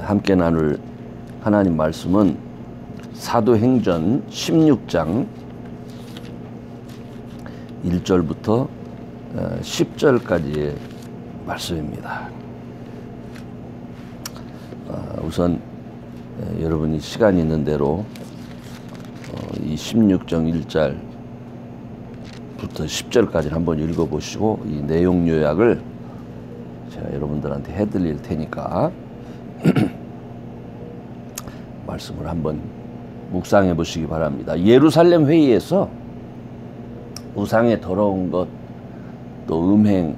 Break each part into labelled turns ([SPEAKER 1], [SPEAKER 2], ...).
[SPEAKER 1] 함께 나눌 하나님 말씀은 사도행전 16장 1절부터 10절까지의 말씀입니다. 우선 여러분이 시간이 있는 대로 이 16장 1절부터 10절까지 한번 읽어보시고 이 내용 요약을 제가 여러분들한테 해드릴 테니까 말씀을 한번 묵상해 보시기 바랍니다. 예루살렘 회의에서 우상에 더러운 것, 또 음행,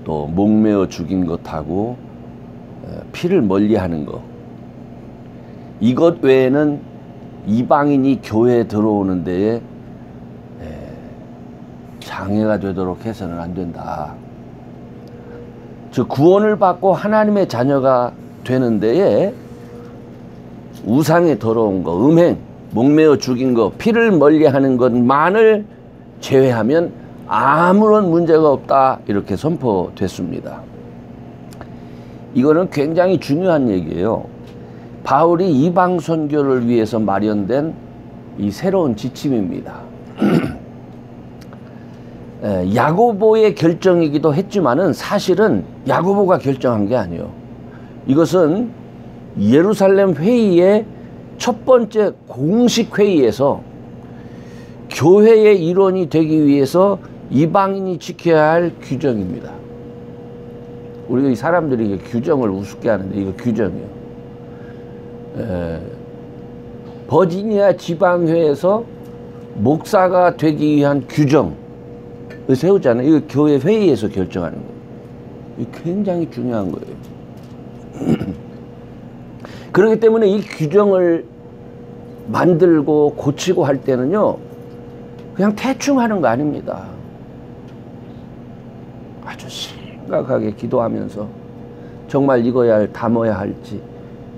[SPEAKER 1] 또 목매어 죽인 것하고 피를 멀리하는 것, 이것 외에는 이방인이 교회에 들어오는 데에 장애가 되도록 해서는 안 된다. 즉 구원을 받고 하나님의 자녀가 되는 데에 우상에 더러운 것, 음행, 목매어 죽인 것, 피를 멀리하는 것만을 제외하면 아무런 문제가 없다, 이렇게 선포됐습니다. 이거는 굉장히 중요한 얘기예요. 바울이 이방 선교를 위해서 마련된 이 새로운 지침입니다. 야고보의 결정이기도 했지만은 사실은 야고보가 결정한 게 아니에요. 이것은 예루살렘 회의의 첫 번째 공식 회의에서 교회의 일원이 되기 위해서 이방인이 지켜야 할 규정입니다. 우리가 이 사람들이 규정을 우습게 하는데 이거 규정이에요. 버지니아 지방회에서 목사가 되기 위한 규정을 세우잖아요. 이거 교회 회의에서 결정하는 거예요. 이거 굉장히 중요한 거예요. 그렇기 때문에 이 규정을 만들고 고치고 할 때는요, 그냥 대충 하는 거 아닙니다. 아주 심각하게 기도하면서 정말 이거야 담아야 할지,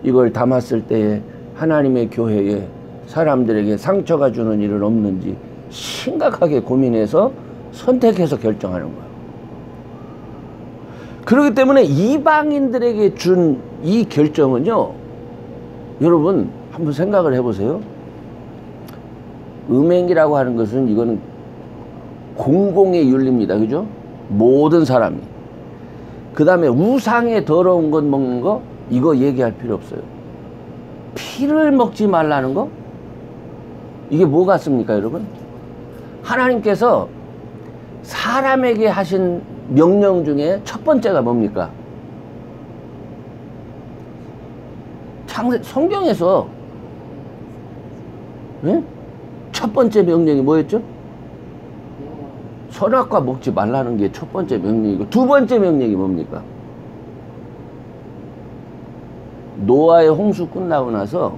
[SPEAKER 1] 이걸 담았을 때에 하나님의 교회에 사람들에게 상처가 주는 일은 없는지 심각하게 고민해서 선택해서 결정하는 거예요. 그렇기 때문에 이방인들에게 준 이 결정은요, 여러분 한번 생각을 해보세요. 음행이라고 하는 것은 이거는 공공의 윤리입니다. 그죠? 모든 사람이. 그 다음에 우상에 더러운 것 먹는 거, 이거 얘기할 필요 없어요. 피를 먹지 말라는 거? 이게 뭐 같습니까, 여러분? 하나님께서 사람에게 하신 명령 중에 첫 번째가 뭡니까? 성경에서 첫 번째 명령이 뭐였죠? 선악과 먹지 말라는 게 첫 번째 명령이고, 두 번째 명령이 뭡니까? 노아의 홍수 끝나고 나서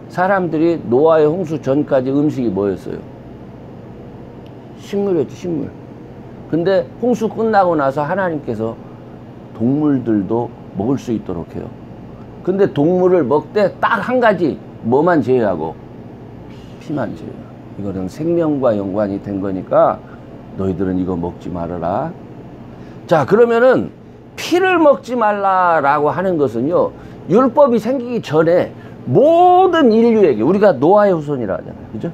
[SPEAKER 1] 사람들이 노아의 홍수 전까지 음식이 뭐였어요? 식물이었지, 식물. 근데 홍수 끝나고 나서 하나님께서 동물들도 먹을 수 있도록 해요. 근데 동물을 먹되 딱 한 가지, 뭐만 제외하고? 피만 제외하고. 이거는 생명과 연관이 된 거니까 너희들은 이거 먹지 말아라. 자, 그러면은 피를 먹지 말라라고 하는 것은요, 율법이 생기기 전에 모든 인류에게, 우리가 노아의 후손이라 하잖아요. 그죠?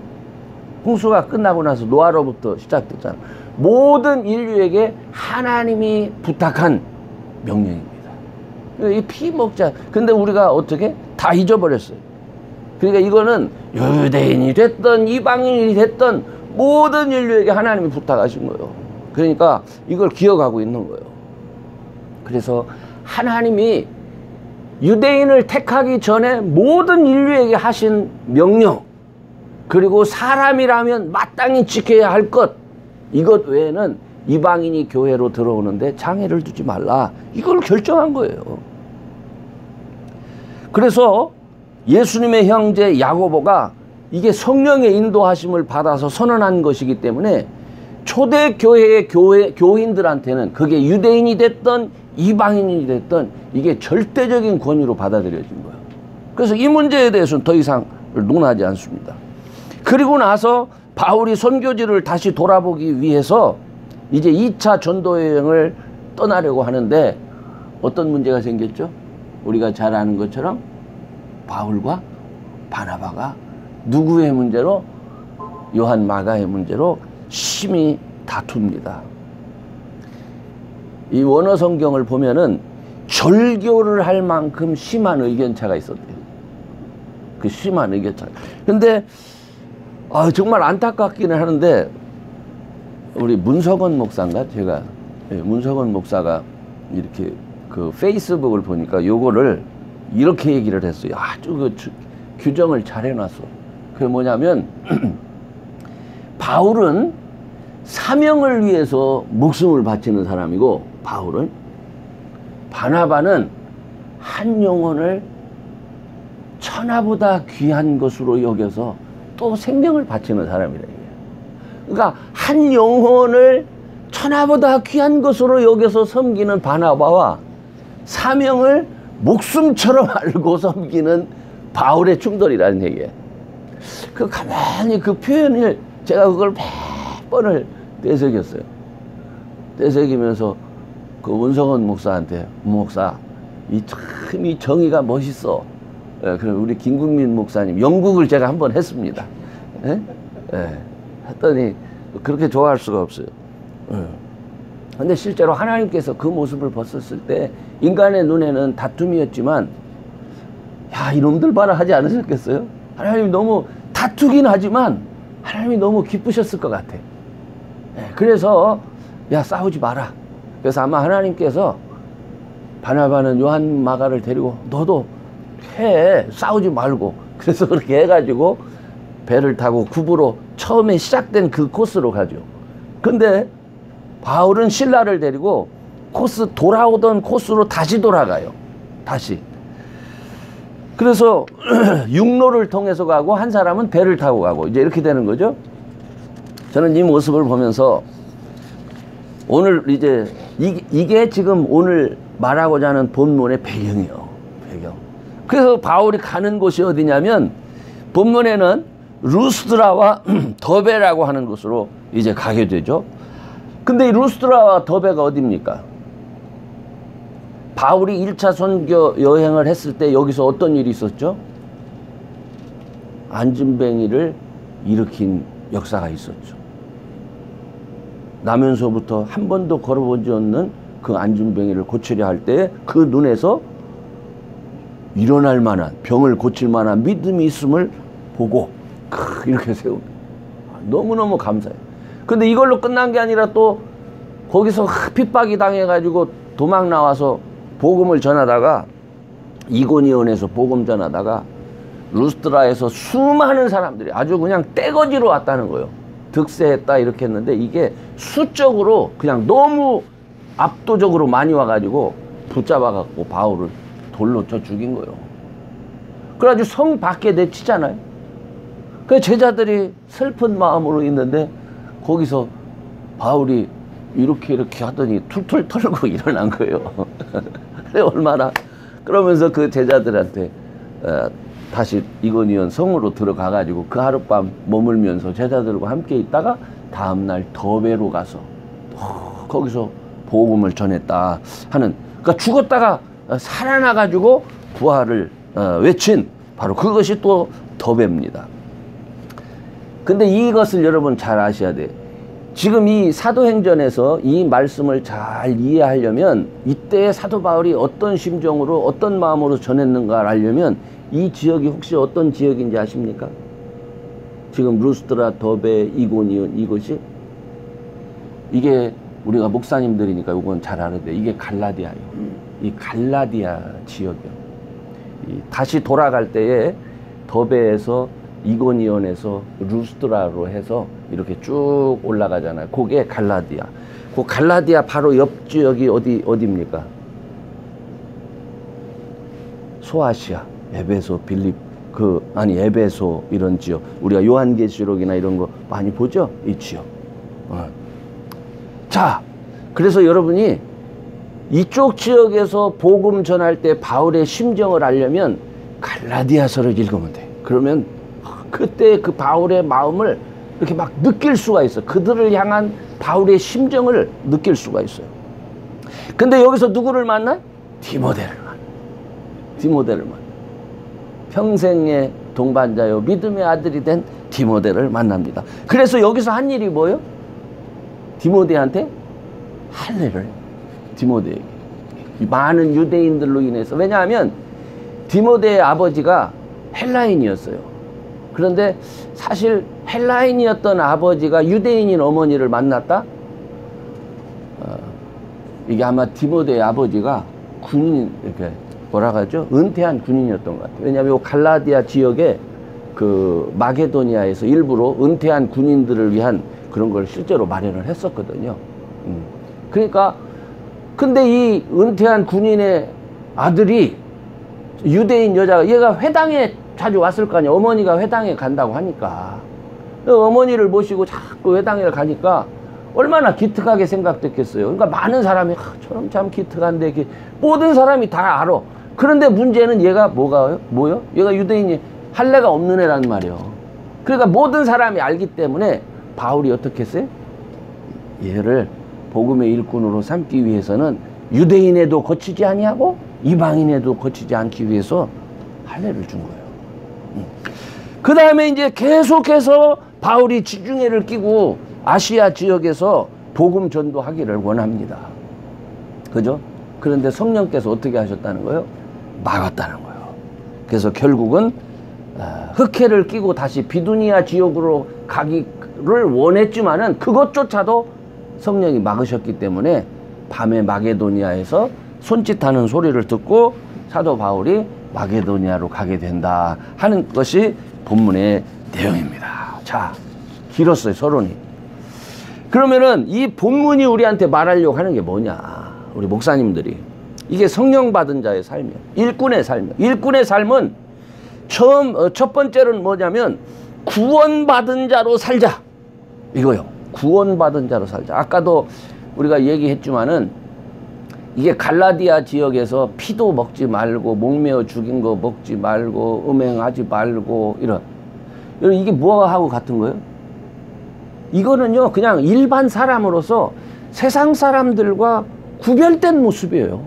[SPEAKER 1] 홍수가 끝나고 나서 노아로부터 시작됐잖아요. 모든 인류에게 하나님이 부탁한 명령입니다. 이 피 먹자. 근데 우리가 어떻게? 다 잊어버렸어요. 그러니까 이거는 유대인이 됐던 이방인이 됐던 모든 인류에게 하나님이 부탁하신 거예요. 그러니까 이걸 기억하고 있는 거예요. 그래서 하나님이 유대인을 택하기 전에 모든 인류에게 하신 명령, 그리고 사람이라면 마땅히 지켜야 할 것, 이것 외에는 이방인이 교회로 들어오는데 장애를 두지 말라, 이걸 결정한 거예요. 그래서 예수님의 형제 야고보가 이게 성령의 인도하심을 받아서 선언한 것이기 때문에 초대교회의 교인들한테는 그게 유대인이 됐던 이방인이 됐던 이게 절대적인 권위로 받아들여진 거예요. 그래서 이 문제에 대해서는 더 이상 논하지 않습니다. 그리고 나서 바울이 선교지를 다시 돌아보기 위해서 이제 2차 전도 여행을 떠나려고 하는데 어떤 문제가 생겼죠? 우리가 잘 아는 것처럼 바울과 바나바가 누구의 문제로? 요한 마가의 문제로 심히 다툽니다. 이 원어 성경을 보면은 절교를 할 만큼 심한 의견차가 있었대요. 그 심한 의견차. 근데 정말 안타깝기는 하는데 우리 문석원 목사인가? 제가 문석원 목사가 이렇게 그 페이스북을 보니까 요거를 이렇게 얘기를 했어요. 아주 그 규정을 잘 해놨어. 그게 뭐냐면 바울은 사명을 위해서 목숨을 바치는 사람이고, 바울은, 바나바는 한 영혼을 천하보다 귀한 것으로 여겨서 또 생명을 바치는 사람이라. 그러니까 한 영혼을 천하보다 귀한 것으로 여겨서 섬기는 바나바와 사명을 목숨처럼 알고 섬기는 바울의 충돌이라는 얘기예요. 가만히 그 표현을 제가 그걸 몇 번을 되새겼어요. 되새기면서 그 문성원 목사한테, 목사, 참 이 정의가 멋있어. 그럼 우리 김국민 목사님 연극을 제가 한번 했습니다. 했더니 그렇게 좋아할 수가 없어요. 근데 실제로 하나님께서 그 모습을 봤었을 때 인간의 눈에는 다툼이었지만, 야, 이놈들 봐라 하지 않으셨겠어요? 하나님이 너무 다투긴 하지만 하나님이 너무 기쁘셨을 것 같아. 그래서 야, 싸우지 마라. 그래서 아마 하나님께서 바나바는 요한 마가를 데리고 너도 해, 싸우지 말고, 그래서 그렇게 해가지고 배를 타고 구부로 처음에 시작된 그 코스로 가죠. 근데 바울은 신라를 데리고 돌아오던 코스로 다시 돌아가요. 다시. 그래서 육로를 통해서 가고 한 사람은 배를 타고 가고, 이제 이렇게 되는 거죠. 저는 이 모습을 보면서 오늘 이제 이게 지금 오늘 말하고자 하는 본문의 배경이에요. 배경. 그래서 바울이 가는 곳이 어디냐면 본문에는 루스드라와 더베라고 하는 곳으로 이제 가게 되죠. 근데 이 루스드라와 더베가 어디입니까? 바울이 1차 선교 여행을 했을 때 여기서 어떤 일이 있었죠? 안진뱅이를 일으킨 역사가 있었죠. 나면서부터 한 번도 걸어본 적 없는 그 안진뱅이를 고치려 할 때 그 눈에서 일어날 만한, 병을 고칠 만한 믿음이 있음을 보고 이렇게 세웁니다. 너무너무 감사해요. 근데 이걸로 끝난 게 아니라 또 거기서 핍박이 당해가지고 도망 나와서 복음을 전하다가, 이고니온에서 복음 전하다가 루스드라에서 수많은 사람들이 아주 그냥 떼거지로 왔다는 거예요. 득세했다 이렇게 했는데 이게 수적으로 그냥 너무 압도적으로 많이 와가지고 붙잡아갖고 바울을 돌로 쳐 죽인 거예요. 그래가지고 성 밖에 내치잖아요. 그 제자들이 슬픈 마음으로 있는데 거기서 바울이 이렇게 하더니 툴툴 털고 일어난 거예요. 얼마나. 그러면서 그 제자들한테 다시 이고니온 성으로 들어가가지고 그 하룻밤 머물면서 제자들과 함께 있다가 다음날 더베로 가서 거기서 복음을 전했다 하는, 그러니까 죽었다가 살아나가지고 부활을 외친 바로 그것이 또 더베입니다. 근데 이것을 여러분 잘 아셔야 돼요. 지금 이 사도행전에서 이 말씀을 잘 이해하려면 이때 사도 바울이 어떤 심정으로 어떤 마음으로 전했는가를 알려면 이 지역이 혹시 어떤 지역인지 아십니까? 지금 루스드라, 더베, 이고니온 이것이, 이게 우리가 목사님들이니까 이건 잘 알아야 돼. 이게 갈라디아예요. 이 갈라디아 지역이요. 다시 돌아갈 때에 더베에서 이고니온에서 루스드라로 해서 이렇게 쭉 올라가잖아요. 그게 갈라디아. 그 갈라디아 바로 옆 지역이 어디입니까? 소아시아, 에베소, 빌립, 에베소 이런 지역. 우리가 요한계시록이나 이런 거 많이 보죠? 이 지역. 자, 그래서 여러분이 이쪽 지역에서 복음 전할 때 바울의 심정을 알려면 갈라디아서를 읽으면 돼. 그러면 그때 그 바울의 마음을 이렇게 막 느낄 수가 있어. 그들을 향한 바울의 심정을 느낄 수가 있어요. 근데 여기서 누구를 만나? 디모데를 만나. 디모데를 만나. 평생의 동반자요 믿음의 아들이 된 디모데를 만납니다. 그래서 여기서 한 일이 뭐예요? 디모데한테 할례를 해요. 디모데에게. 많은 유대인들로 인해서. 왜냐하면 디모데의 아버지가 헬라인이었어요. 그런데 사실 헬라인이었던 아버지가 유대인인 어머니를 만났다? 이게 아마 디모데의 아버지가 군인, 이렇게 뭐라고 하죠? 은퇴한 군인이었던 것 같아요. 왜냐하면 갈라디아 지역에 그 마게도니아에서 일부러 은퇴한 군인들을 위한 그런 걸 실제로 마련을 했었거든요. 그러니까 근데 이 은퇴한 군인의 아들이 유대인 여자가, 얘가 회당에 자주 왔을 거 아니야. 어머니가 회당에 간다고 하니까. 어머니를 모시고 자꾸 회당에 가니까 얼마나 기특하게 생각됐겠어요. 그러니까 많은 사람이 저놈 참 기특한데, 모든 사람이 다 알아. 그런데 문제는 얘가 뭐요? 얘가 유대인이 할례가 없는 애란 말이에요. 그러니까 모든 사람이 알기 때문에 바울이 어떻게 했어요? 얘를 복음의 일꾼으로 삼기 위해서는 유대인에도 거치지 아니하고 이방인에도 거치지 않기 위해서 할례를 준 거예요. 그 다음에 이제 계속해서 바울이 지중해를 끼고 아시아 지역에서 복음 전도하기를 원합니다. 그죠? 그런데 성령께서 어떻게 하셨다는 거예요? 막았다는 거예요. 그래서 결국은 흑해를 끼고 다시 비두니아 지역으로 가기를 원했지만은 그것조차도 성령이 막으셨기 때문에 밤에 마게도니아에서 손짓하는 소리를 듣고 사도 바울이 마게도니아로 가게 된다 하는 것이 본문의 내용입니다. 자, 길었어요, 서론이. 그러면은 이 본문이 우리한테 말하려고 하는 게 뭐냐? 우리 목사님들이. 이게 성령 받은 자의 삶이에요. 일꾼의 삶이에요. 일꾼의 삶은 첫 번째는 뭐냐면 구원받은 자로 살자. 이거요. 구원받은 자로 살자. 아까도 우리가 얘기했지만은 이게 갈라디아 지역에서 피도 먹지 말고 목매어 죽인 거 먹지 말고 음행하지 말고 이런 이게 뭐하고 같은 거예요? 이거는요 그냥 일반 사람으로서 세상 사람들과 구별된 모습이에요.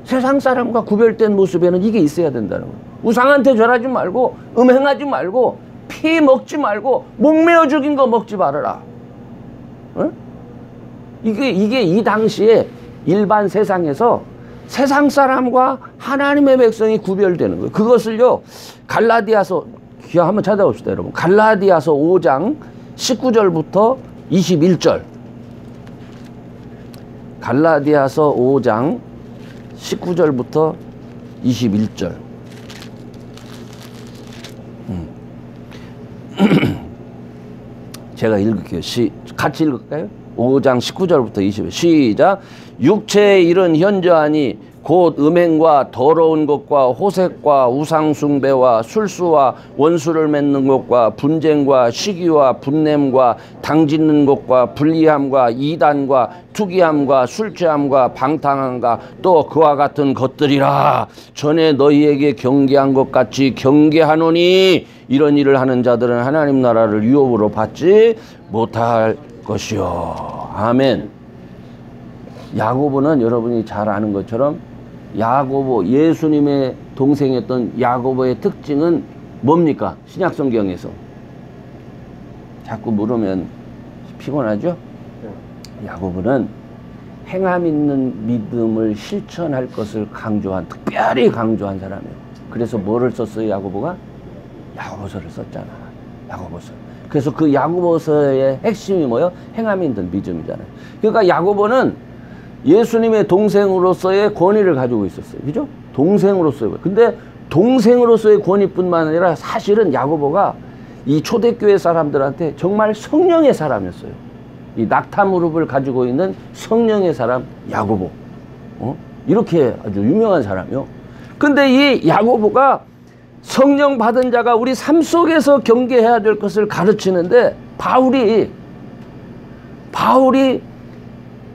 [SPEAKER 1] 세상 사람과 구별된 모습에는 이게 있어야 된다는 거예요. 우상한테 절하지 말고 음행하지 말고 피 먹지 말고 목매어 죽인 거 먹지 말아라. 어? 이게 이 당시에 일반 세상에서 세상 사람과 하나님의 백성이 구별되는 거예요. 그것을요 갈라디아서 한번 찾아봅시다 여러분. 갈라디아서 5장 19절부터 21절. 갈라디아서 5장 19절부터 21절. 제가 읽을게요. 같이 읽을까요? 5장 19절부터 20절. 시작. 육체의 일은 현저하니 곧 음행과 더러운 것과 호색과 우상숭배와 술수와 원수를 맺는 것과 분쟁과 시기와 분냄과 당짓는 것과 불리함과 이단과 투기함과 술취함과 방탕함과 또 그와 같은 것들이라. 전에 너희에게 경계한 것 같이 경계하노니 이런 일을 하는 자들은 하나님 나라를 유업으로 받지 못할 것이요. 아멘. 야고보는 여러분이 잘 아는 것처럼 야고보, 예수님의 동생이었던 야고보의 특징은 뭡니까? 신약성경에서 자꾸 물으면 피곤하죠? 야고보는 행함 있는 믿음을 실천할 것을 특별히 강조한 사람이에요. 그래서 뭐를 썼어요? 야고보가? 야고보서를 썼잖아. 야고보서. 그래서 그 야고보서의 핵심이 뭐예요? 행함 있는 믿음이잖아요. 그러니까 야고보는 예수님의 동생으로서의 권위를 가지고 있었어요. 그죠? 동생으로서의. 근데 동생으로서의 권위뿐만 아니라 사실은 야고보가 이 초대교회 사람들한테 정말 성령의 사람이었어요. 이 낙타무릎을 가지고 있는 성령의 사람 야고보. 이렇게 아주 유명한 사람이요. 근데 이 야고보가 성령 받은 자가 우리 삶 속에서 경계해야 될 것을 가르치는데 바울이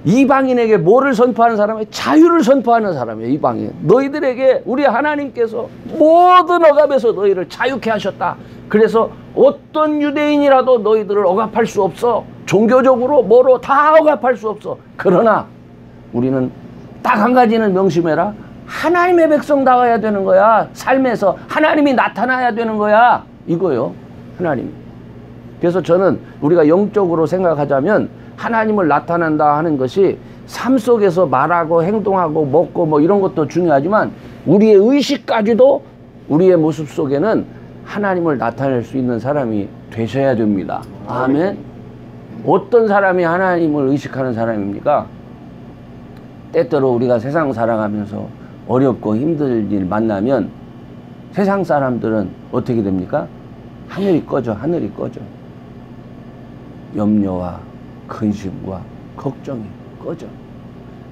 [SPEAKER 1] 이방인에게 뭐를 선포하는 사람이에요? 자유를 선포하는 사람이에요. 이방인. 너희들에게 우리 하나님께서 모든 억압에서 너희를 자유케 하셨다. 그래서 어떤 유대인이라도 너희들을 억압할 수 없어. 종교적으로 뭐로 다 억압할 수 없어. 그러나 우리는 딱 한 가지는 명심해라. 하나님의 백성다워야 되는 거야. 삶에서 하나님이 나타나야 되는 거야. 이거요. 하나님. 그래서 저는 우리가 영적으로 생각하자면 하나님을 나타낸다 하는 것이 삶 속에서 말하고 행동하고 먹고 뭐 이런 것도 중요하지만 우리의 의식까지도 우리의 모습 속에는 하나님을 나타낼 수 있는 사람이 되셔야 됩니다. 아멘. 어떤 사람이 하나님을 의식하는 사람입니까? 때때로 우리가 세상 살아가면서 어렵고 힘든 일 만나면 세상 사람들은 어떻게 됩니까? 하늘이 꺼져. 하늘이 꺼져. 염려와 근심과 걱정이 꺼져.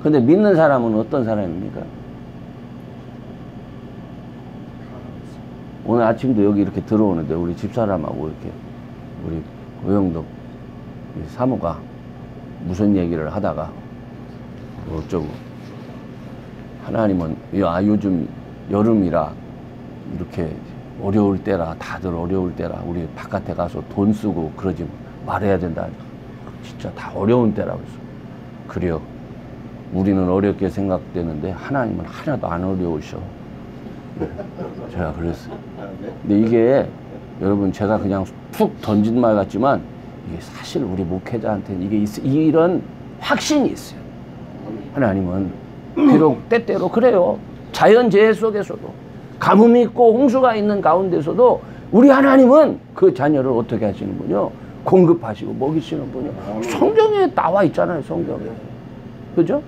[SPEAKER 1] 근데 믿는 사람은 어떤 사람입니까? 오늘 아침도 여기 이렇게 들어오는데 우리 집사람하고 이렇게 우리 고영덕 사모가 무슨 얘기를 하다가 어쩌고 하나님은 요즘 여름이라 이렇게 어려울 때라 다들 어려울 때라 우리 바깥에 가서 돈 쓰고 그러지 말아야 된다. 진짜 다 어려운 때라고 했어. 그래요. 우리는 어렵게 생각되는데 하나님은 하나도 안 어려우셔. 제가 그랬어요. 근데 이게 여러분 제가 그냥 툭 던진 말 같지만 이게 사실 우리 목회자한테는 이게 이런 확신이 있어요. 하나님은 비록 때때로 그래요. 자연재해 속에서도 가뭄이 있고 홍수가 있는 가운데서도 우리 하나님은 그 자녀를 어떻게 하시는 분이요? 공급하시고 먹이시는 분이요. 성경에 나와 있잖아요. 성경에. 그죠?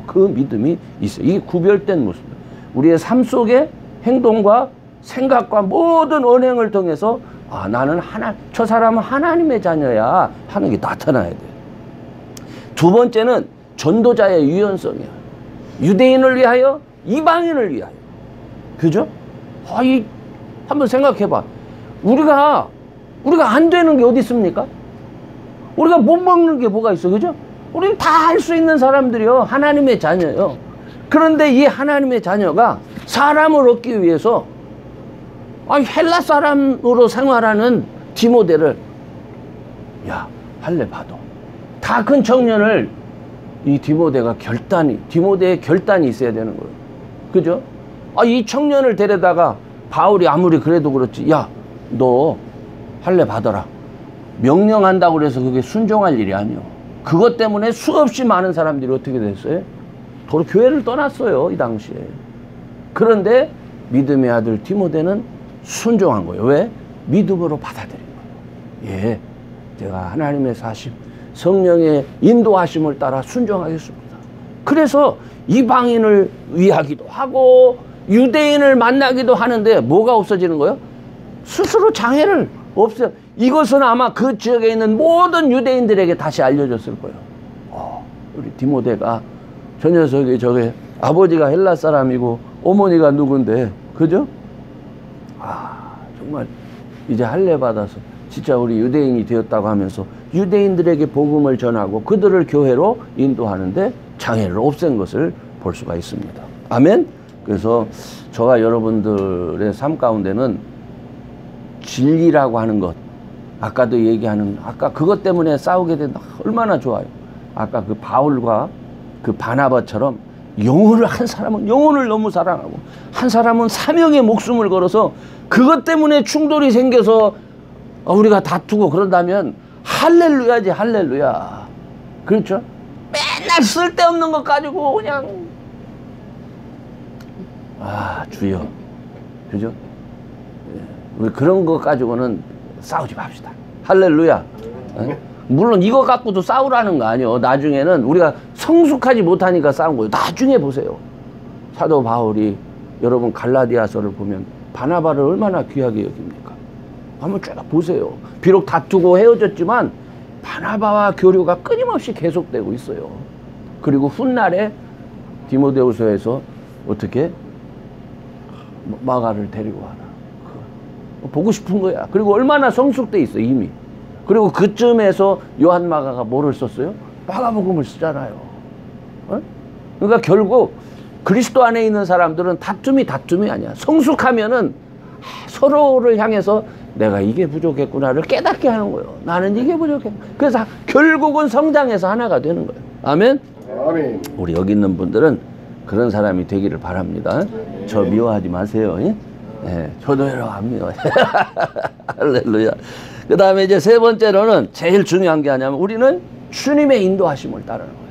[SPEAKER 1] 그 믿음이 있어요. 이게 구별된 모습. 우리의 삶 속의 행동과 생각과 모든 언행을 통해서 아, 나는 저 사람은 하나님의 자녀야 하는 게 나타나야 돼. 두 번째는 전도자의 유연성이야. 유대인을 위하여 이방인을 위하여. 그죠? 한번 생각해봐. 우리가 안 되는 게 어디 있습니까? 우리가 못 먹는 게 뭐가 있어. 그죠? 우리는 다 할 수 있는 사람들이요. 하나님의 자녀요. 그런데 이 하나님의 자녀가 사람을 얻기 위해서 헬라 사람으로 생활하는 디모데를 할례 받아. 다 큰 청년을 이 디모데의 결단이 있어야 되는 거예요. 그죠? 이 청년을 데려다가 바울이 아무리 그래도 그렇지. 너 할례 받아라. 명령한다고 그래서 그게 순종할 일이 아니요. 그것 때문에 수없이 많은 사람들이 어떻게 됐어요? 도로 교회를 떠났어요. 이 당시에. 그런데 믿음의 아들 디모데는 순종한 거예요. 왜? 믿음으로 받아들인 거예요. 예, 제가 하나님의 사심, 성령의 인도하심을 따라 순종하겠습니다. 그래서 이방인을 위하기도 하고 유대인을 만나기도 하는데 뭐가 없어지는 거예요? 스스로 장애를 없애요. 이것은 아마 그 지역에 있는 모든 유대인들에게 다시 알려졌을 거예요. 우리 디모데가 저 녀석이 저게 아버지가 헬라 사람이고 어머니가 누군데, 그죠? 정말 이제 할례 받아서 진짜 우리 유대인이 되었다고 하면서 유대인들에게 복음을 전하고 그들을 교회로 인도하는데 장애를 없앤 것을 볼 수가 있습니다. 아멘? 그래서 저와 여러분들의 삶 가운데는 진리라고 하는 것, 아까도 얘기하는, 아까 그것 때문에 싸우게 된다. 얼마나 좋아요. 아까 그 바울과 그 바나바처럼 한 사람은 영혼을 너무 사랑하고 한 사람은 사명의 목숨을 걸어서 그것 때문에 충돌이 생겨서 우리가 다투고 그런다면 할렐루야지. 할렐루야. 그렇죠? 맨날 쓸데없는 것 가지고 그냥 주여. 그죠? 우리 그런 것 가지고는 싸우지 맙시다. 할렐루야. 물론 이거 갖고도 싸우라는 거 아니에요. 나중에는 우리가 성숙하지 못하니까 싸운 거예요. 나중에 보세요. 사도 바울이 여러분 갈라디아서를 보면 바나바를 얼마나 귀하게 여깁니까? 한번 쭉 보세요. 비록 다투고 헤어졌지만 바나바와 교류가 끊임없이 계속되고 있어요. 그리고 훗날에 디모데후서에서 어떻게 마가를 데리고 와라. 보고 싶은 거야. 그리고 얼마나 성숙돼 있어 이미. 그리고 그쯤에서 요한 마가가 뭐를 썼어요? 마가복음을 쓰잖아요. 그러니까 결국 그리스도 안에 있는 사람들은 다툼이 아니야. 성숙하면은 서로를 향해서 내가 이게 부족했구나를 깨닫게 하는 거예요. 나는 이게 부족해. 그래서 결국은 성장해서 하나가 되는 거예요. 아멘?
[SPEAKER 2] 아멘.
[SPEAKER 1] 우리 여기 있는 분들은 그런 사람이 되기를 바랍니다. 저 미워하지 마세요. 예? 예, 저도 여러분 안 미워해. 할렐루야. 그 다음에 이제 세 번째로는 제일 중요한 게 뭐냐면 우리는 주님의 인도하심을 따르는 거예요.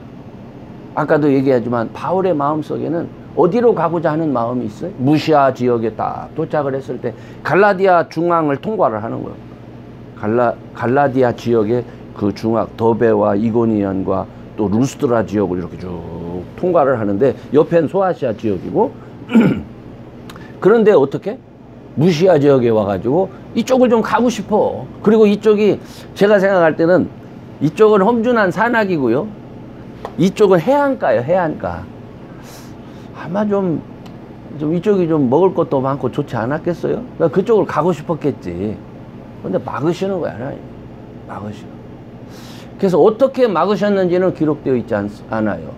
[SPEAKER 1] 아까도 얘기하지만 바울의 마음속에는 어디로 가고자 하는 마음이 있어요? 무시아 지역에 딱 도착을 했을 때 갈라디아 중앙을 통과를 하는 거예요. 갈라디아 지역의 그 중앙 더베와 이고니온과 또 루스드라 지역을 이렇게 쭉 통과를 하는데 옆엔 소아시아 지역이고 그런데 어떻게? 무시아 지역에 와가지고 이쪽을 좀 가고 싶어. 그리고 이쪽이 제가 생각할 때는 이쪽은 험준한 산악이고요. 이쪽은 해안가예요. 해안가. 아마 좀 이쪽이 좀 먹을 것도 많고 좋지 않았겠어요? 그러니까 그쪽을 가고 싶었겠지. 근데 막으시는 거야, 하나님. 막으시는. 그래서 어떻게 막으셨는지는 기록되어 있지 않아요.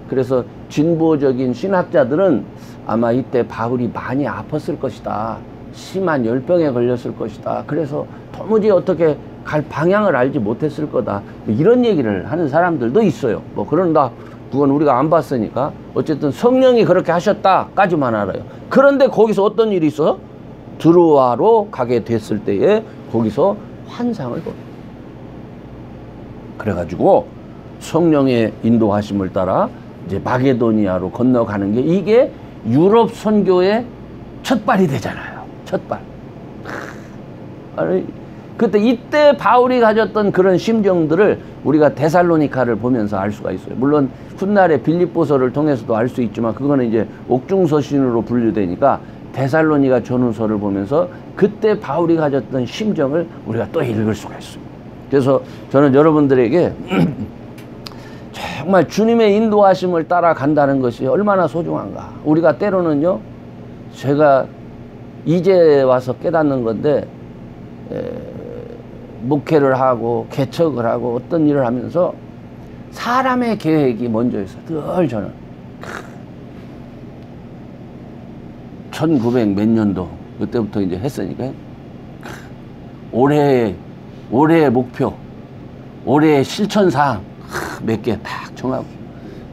[SPEAKER 1] 그래서 진보적인 신학자들은 아마 이때 바울이 많이 아팠을 것이다. 심한 열병에 걸렸을 것이다. 그래서 도무지 어떻게 갈 방향을 알지 못했을 거다. 이런 얘기를 하는 사람들도 있어요. 뭐 그런다. 그건 우리가 안 봤으니까. 어쨌든 성령이 그렇게 하셨다까지만 알아요. 그런데 거기서 어떤 일이 있어? 드로아로 가게 됐을 때에 거기서 환상을 보여. 그래가지고 성령의 인도하심을 따라 이제 마게도니아로 건너가는 게 이게 유럽 선교의 첫 발이 되잖아요. 첫 발. 아니, 그때 이때 바울이 가졌던 그런 심정들을 우리가 데살로니카를 보면서 알 수가 있어요. 물론 훗날에 빌립보서를 통해서도 알 수 있지만 그거는 이제 옥중서신으로 분류되니까 데살로니가 전후서를 보면서 그때 바울이 가졌던 심정을 우리가 또 읽을 수가 있어요. 그래서 저는 여러분들에게 정말 주님의 인도하심을 따라간다는 것이 얼마나 소중한가. 우리가 때로는요, 제가 이제 와서 깨닫는 건데 목회를 하고 개척을 하고 어떤 일을 하면서 사람의 계획이 먼저 있어요. 늘 저는 1900 몇 년도 그때부터 이제 했으니까 올해의 목표, 올해의 실천사항 몇 개 딱 정하고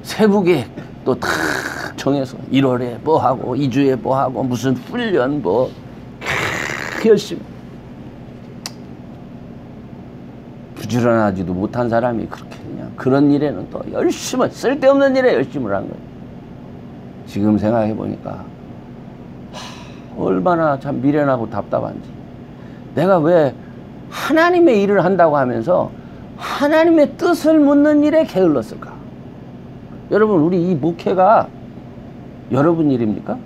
[SPEAKER 1] 세부계획 또 딱 정해서 1월에 뭐 하고 2주에 뭐 하고 무슨 훈련 뭐 열심히. 부지런하지도 못한 사람이 그렇게 그냥 그런 일에는 또 열심히, 쓸데없는 일에 열심을 한 거예요. 지금 생각해 보니까 얼마나 참 미련하고 답답한지. 내가 왜 하나님의 일을 한다고 하면서 하나님의 뜻을 묻는 일에 게을렀을까? 여러분, 우리 이 목회가 여러분 일입니까?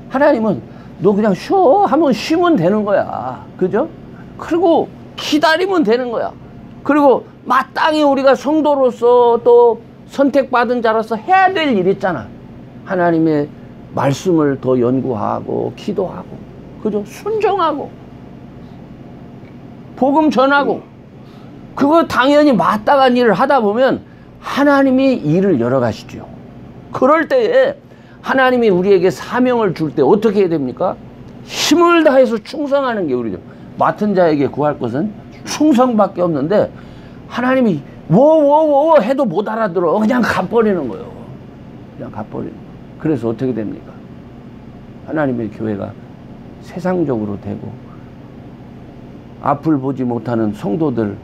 [SPEAKER 1] 하나님은 너 그냥 쉬어 하면 쉬면 되는 거야. 그죠? 그리고 기다리면 되는 거야. 그리고 마땅히 우리가 성도로서 또 선택받은 자로서 해야 될 일 있잖아. 하나님의 말씀을 더 연구하고 기도하고, 그죠? 순종하고 복음 전하고. 그거 당연히 마땅한 일을 하다 보면 하나님이 일을 열어가시죠. 그럴 때에 하나님이 우리에게 사명을 줄 때 어떻게 해야 됩니까? 힘을 다해서 충성하는 게 우리죠. 맡은 자에게 구할 것은 충성밖에 없는데 하나님이 워워워 해도 못 알아들어. 그냥 가버리는 거예요. 그냥 가버리는 거예요. 그래서 어떻게 됩니까? 하나님의 교회가 세상적으로 되고 앞을 보지 못하는 성도들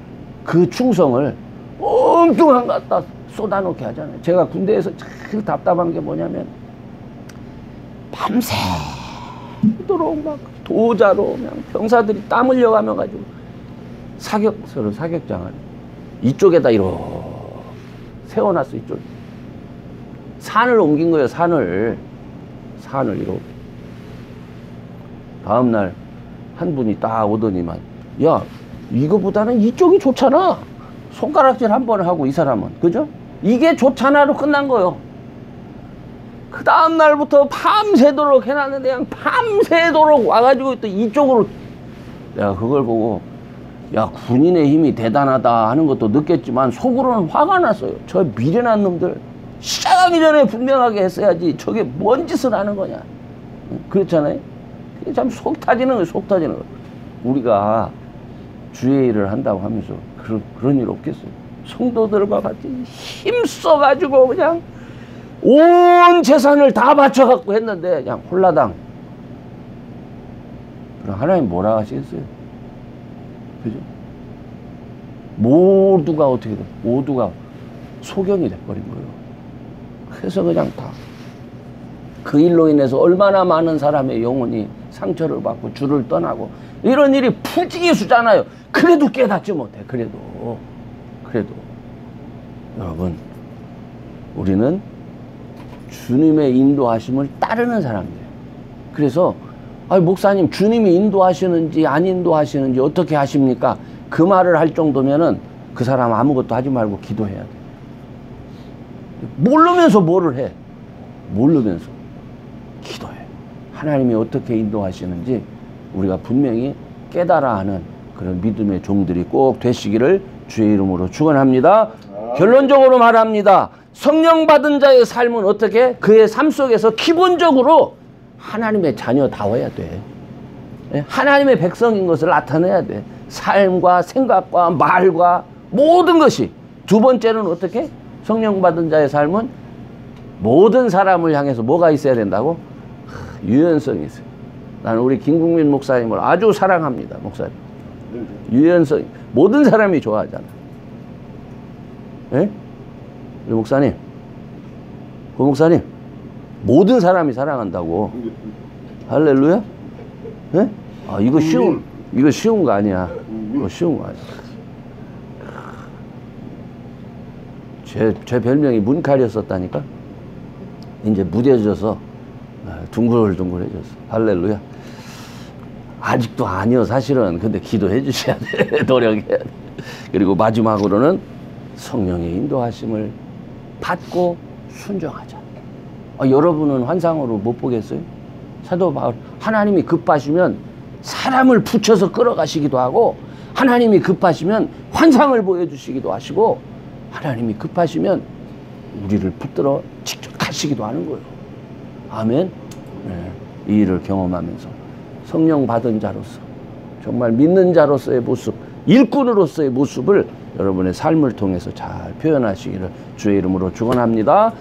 [SPEAKER 1] 그 충성을 엉뚱한 것 갖다 쏟아놓게 하잖아요. 제가 군대에서 제일 답답한 게 뭐냐면 밤새도록 막 도자로 그냥 병사들이 땀 흘려가며 가지고 사격장을 이쪽에다 이렇게 세워놨어. 이쪽 산을 옮긴 거예요. 산을 이렇게. 다음날 한 분이 딱 오더니만, 야, 이거보다는 이쪽이 좋잖아. 손가락질 한 번 하고 이 사람은, 그죠? 이게 좋잖아로 끝난 거예요. 그 다음날부터 밤새도록 해놨는데 그냥 밤새도록 와가지고 또 이쪽으로. 내가 그걸 보고 야, 군인의 힘이 대단하다 하는 것도 느꼈지만 속으로는 화가 났어요. 저 미련한 놈들 시작하기 전에 분명하게 했어야지 저게 뭔 짓을 하는 거냐. 그렇잖아요. 참 속 터지는 거예요. 속 터지는 거예요. 우리가 주의 일을 한다고 하면서 그런 일 없겠어요. 성도들과 같이 힘써가지고 그냥 온 재산을 다 바쳐갖고 했는데 그냥 홀라당. 그럼 하나님 뭐라 하시겠어요? 그죠? 모두가 어떻게 돼? 모두가 소경이 돼버린 거예요. 그래서 그냥 다 그 일로 인해서 얼마나 많은 사람의 영혼이 상처를 받고 주를 떠나고 이런 일이 푸지기수잖아요. 그래도 깨닫지 못해. 그래도 여러분, 우리는 주님의 인도하심을 따르는 사람이에요. 그래서 목사님 주님이 인도하시는지 안 인도하시는지 어떻게 하십니까? 그 말을 할 정도면은 그 사람 아무것도 하지 말고 기도해야 돼. 모르면서 뭐를 해? 모르면서 기도해. 하나님이 어떻게 인도하시는지 우리가 분명히 깨달아 하는 그런 믿음의 종들이 꼭 되시기를 주의 이름으로 축원합니다. 결론적으로 말합니다. 성령 받은 자의 삶은 어떻게? 그의 삶 속에서 기본적으로 하나님의 자녀다워야 돼. 하나님의 백성인 것을 나타내야 돼. 삶과 생각과 말과 모든 것이. 두 번째는 어떻게? 성령 받은 자의 삶은 모든 사람을 향해서 뭐가 있어야 된다고? 유연성이 있어요. 나는 우리 김국민 목사님을 아주 사랑합니다. 목사님. 유연성. 모든 사람이 좋아하잖아. 예? 우리 목사님. 그 목사님. 모든 사람이 사랑한다고. 할렐루야? 예? 이거 쉬운 거 아니야. 이거 쉬운 거 아니야. 제 별명이 문칼이었었다니까. 이제 무뎌져서 둥글둥글해졌어. 할렐루야. 아직도 아니요, 사실은. 근데 기도해 주셔야 돼. 노력해야 돼. 그리고 마지막으로는 성령의 인도하심을 받고 순종하자. 여러분은 환상으로 못 보겠어요? 사도 바울, 하나님이 급하시면 사람을 붙여서 끌어가시기도 하고, 하나님이 급하시면 환상을 보여주시기도 하시고, 하나님이 급하시면 우리를 붙들어 직접 가시기도 하는 거예요. 아멘. 네, 이 일을 경험하면서 성령 받은 자로서, 정말 믿는 자로서의 모습, 일꾼으로서의 모습을 여러분의 삶을 통해서 잘 표현하시기를 주의 이름으로 축원합니다.